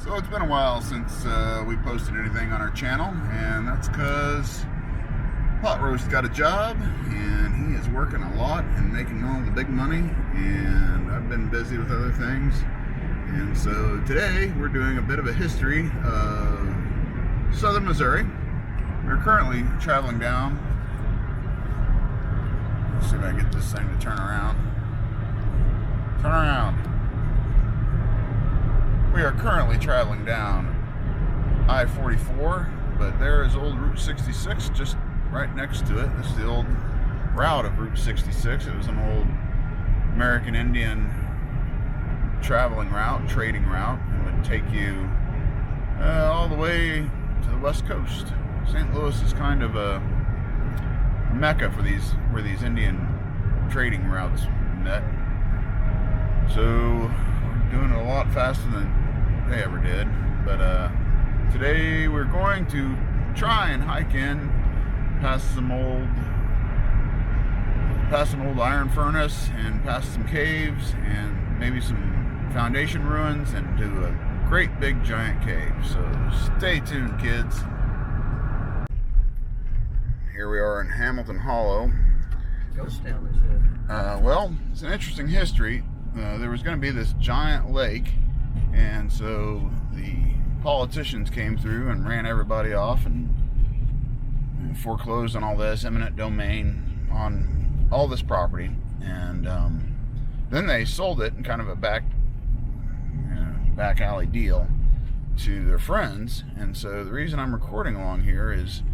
So it's been a while since we posted anything on our channel, and that's because Pot Roast got a job, and he is working a lot and making all the big money, and I've been busy with other things. And so today we're doing a bit of a history of southern Missouri. We're currently traveling down. Let's see if I can get this thing to turn around. Turn around. We are currently traveling down I-44, but there is old Route 66 just right next to it. This is the old route of Route 66. It was an old American Indian traveling route, trading route. It would take you all the way to the west coast. St. Louis is kind of a mecca for where these Indian trading routes met. So we're doing it a lot faster than they ever did, but today we're going to try and hike in past some old iron furnace and past some caves and maybe some foundation ruins and to a great big giant cave. So stay tuned, kids. Here we are in Hamilton Hollow. Ghost town, they said. Well, it's an interesting history. There was going to be this giant lake, and so the politicians came through and ran everybody off and foreclosed on all this eminent domain on all this property, and then they sold it in kind of a back alley deal to their friends. And so the reason I'm recording along here is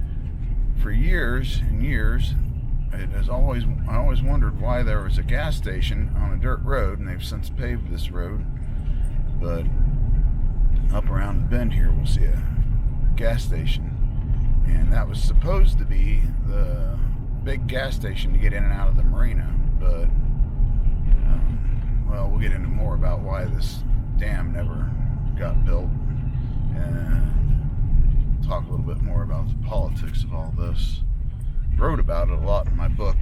for years and years I always wondered why there was a gas station on a dirt road, and they've since paved this road. But up around the bend here, we'll see a gas station, and that was supposed to be the big gas station to get in and out of the marina. But well, we'll get into more about why this dam never got built, and talk a little bit more about the politics of all this. Wrote about it a lot in my book,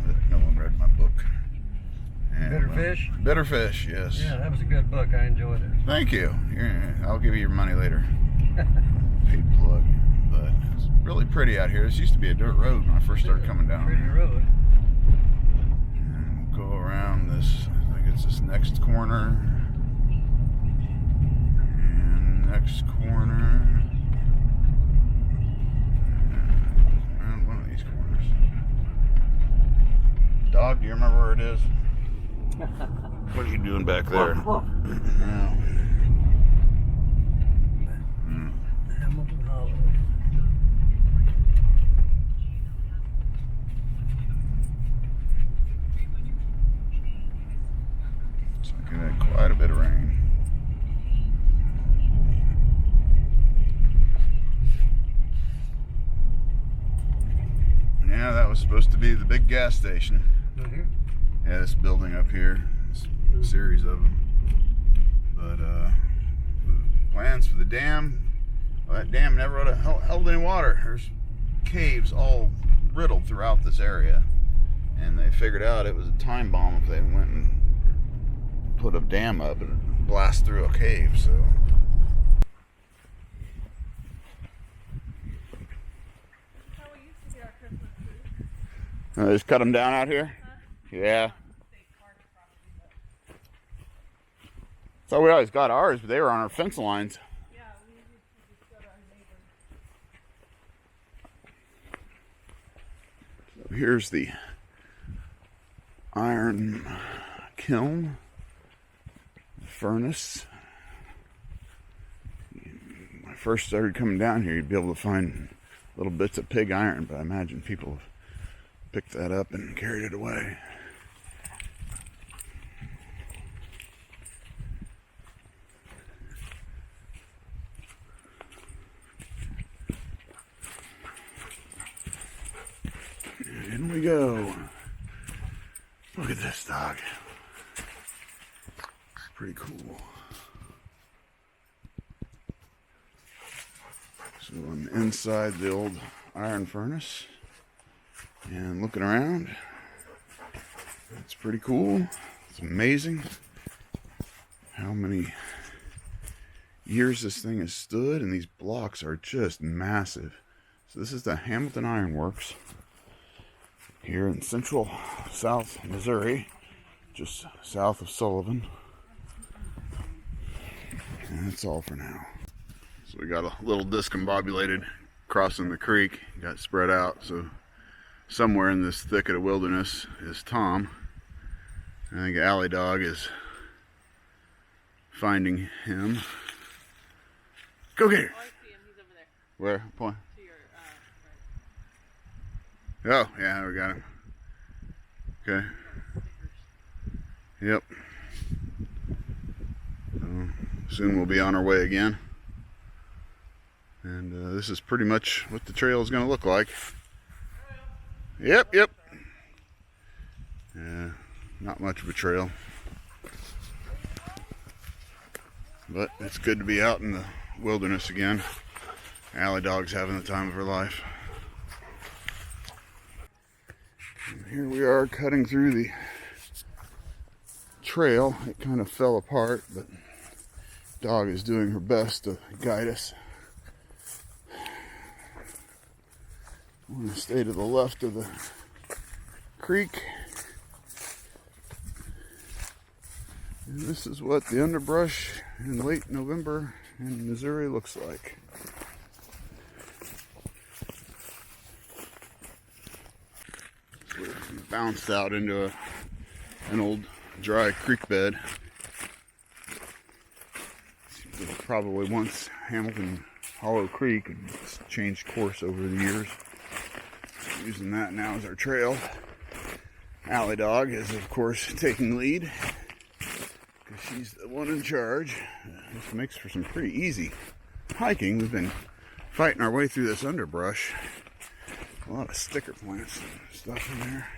but no one read my book. And, Bitter Fish? Bitter Fish, yes. Yeah, that was a good book. I enjoyed it. Thank you. I'll give you your money later. Paid plug. But it's really pretty out here. This used to be a dirt road when I first started coming down. Pretty road. And we'll go around this, I think it's this next corner. And next corner. And one of these corners. Dog, do you remember where it is? What are you doing back there? Yeah. Hamilton Hollow. Looks like it had quite a bit of rain. Yeah, that was supposed to be the big gas station. Mm-hmm. Yeah, this building up here, this series of them. But the plans for the dam, well, that dam never held any water. There's caves all riddled throughout this area, and they figured out it was a time bomb if they went and put a dam up and blast through a cave. So just cut them down out here. Yeah. So we always got ours, but they were on our fence lines. Yeah, we used to just go to our neighbors. So here's the iron kiln, furnace. When I first started coming down here, you'd be able to find little bits of pig iron, but I imagine people have picked that up and carried it away. In we go. Look at this dog. It's pretty cool. So I'm inside the old iron furnace and looking around. It's pretty cool. It's amazing how many years this thing has stood, and these blocks are just massive. So this is the Hamilton Iron Works here in central South Missouri, just south of Sullivan. And that's all for now. So we got a little discombobulated crossing the creek, got spread out. So somewhere in this thicket of wilderness is Tom. I think Alley Dog is finding him. Go get it. Oh, I see him. He's over there. Where? Point. To your Oh, yeah, we got him. Okay. Yep. Soon we'll be on our way again. And this is pretty much what the trail is going to look like. Yep. Yeah, not much of a trail. But it's good to be out in the wilderness again. Alley Dog's having the time of her life. And here we are cutting through the trail. It kind of fell apart, but Dog is doing her best to guide us. I want to stay to the left of the creek. And this is what the underbrush in late November in Missouri looks like. So we bounced out into an old dry creek bed. It was probably once Hamilton Hollow Creek, and it's changed course over the years. Using that now as our trail. Alley Dog is, of course, taking lead because she's the one in charge. This makes for some pretty easy hiking. We've been fighting our way through this underbrush. A lot of sticker plants and stuff in there.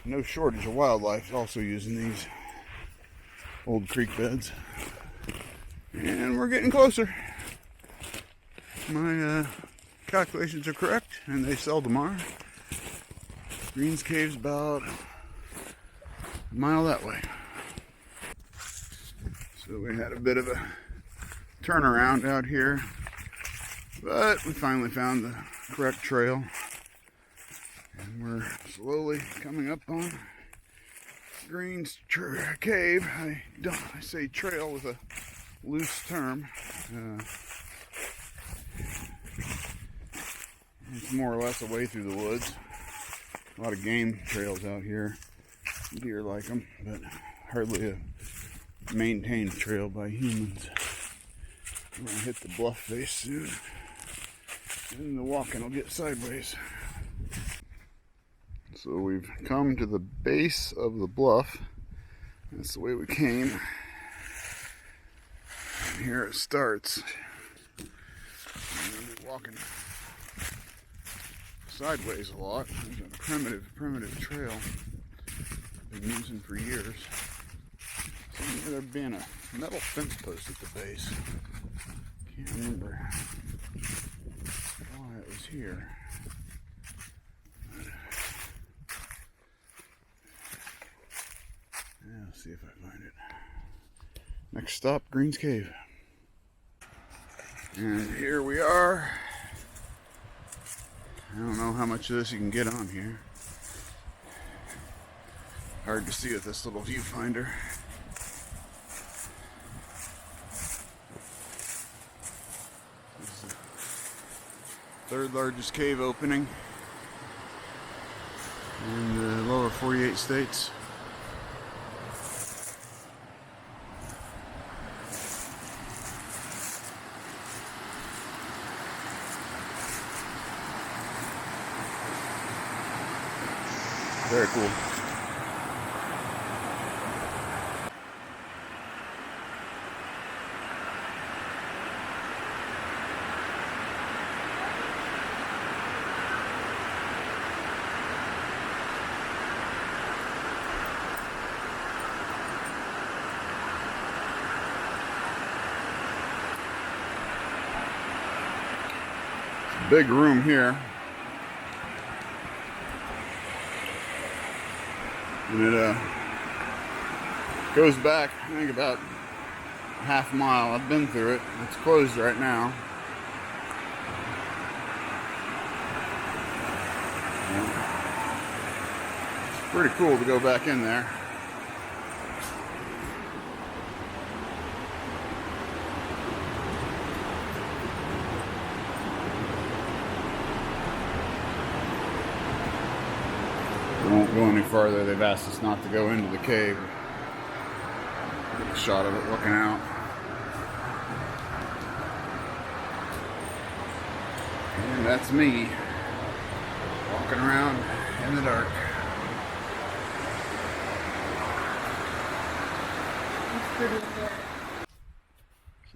No shortage of wildlife also using these old creek beds. And we're getting closer. My calculations are correct, and they seldom are. Greens Cave's about a mile that way. So we had a bit of a turnaround out here, but we finally found the correct trail, and we're slowly coming up on Greens Cave. I say trail with a loose term. It's more or less a way through the woods. A lot of game trails out here. Deer like them, but hardly a maintained trail by humans. We're gonna hit the bluff face soon, and the walking will get sideways. So we've come to the base of the bluff. That's the way we came. And here it starts. We're walking sideways a lot. There's a primitive trail I've been using for years. Seems there being a metal fence post at the base. Can't remember why it was here. Yeah, let's see if I find it. Next stop, Greens Cave. And here we are. I don't know how much of this you can get on here. Hard to see with this little viewfinder. This is the third largest cave opening in the lower 48 states. Very cool. Big room here. And it goes back, I think, about half mile. I've been through it. It's closed right now. It's pretty cool to go back in there. We won't go any farther. They've asked us not to go into the cave. Get a shot of it looking out. And that's me walking around in the dark. So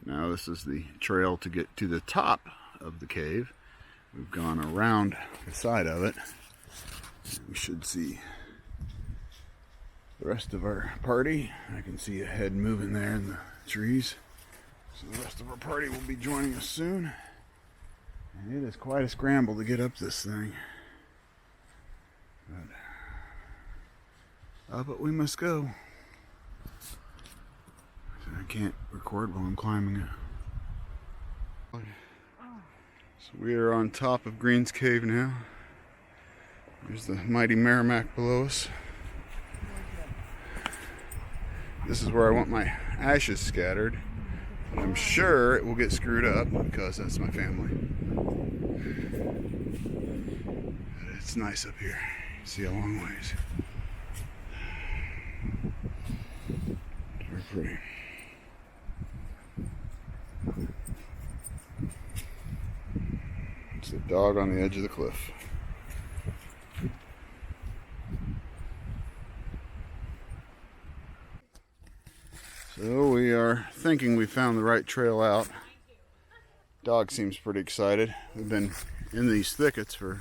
now this is the trail to get to the top of the cave. We've gone around the side of it. We should see the rest of our party. I can see a head moving there in the trees. So the rest of our party will be joining us soon. And it is quite a scramble to get up this thing. But up we must go. I can't record while I'm climbing it. So we are on top of Green's Cave now. There's the mighty Merrimack below us. This is where I want my ashes scattered. I'm sure it will get screwed up because that's my family. It's nice up here. You see a long ways. Very pretty. It's a dog on the edge of the cliff. So we are thinking we found the right trail out. Dog seems pretty excited. We've been in these thickets for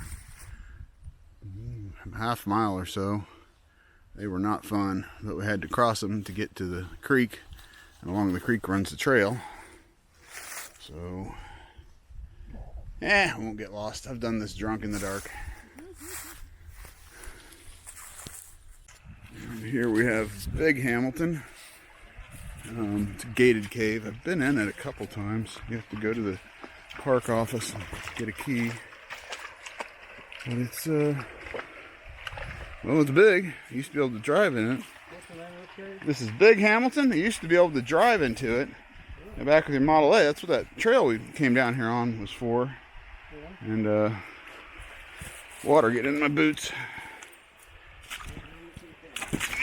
a half mile or so. They were not fun, but we had to cross them to get to the creek. And along the creek runs the trail. So, I won't get lost. I've done this drunk in the dark. And here we have Big Hamilton. It's a gated cave. I've been in it a couple times. You have to go to the park office and get a key. But it's, well, it's big. You used to be able to drive in it. This is Big Hamilton. You used to be able to drive into it. And back with your Model A, that's what that trail we came down here on was for. And, water getting in my boots.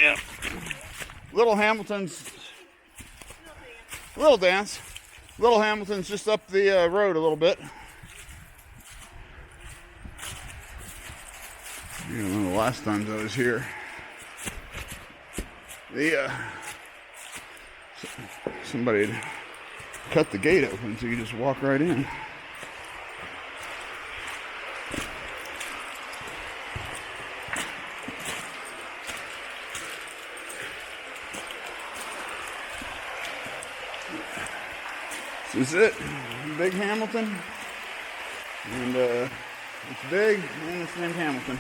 Yep. Little Hamilton's Little dance. Little Hamilton's just up the road a little bit. You know, one of the last times I was here, somebody had cut the gate open so you just walk right in. This is it, Big Hamilton, and it's big and it's named Hamilton.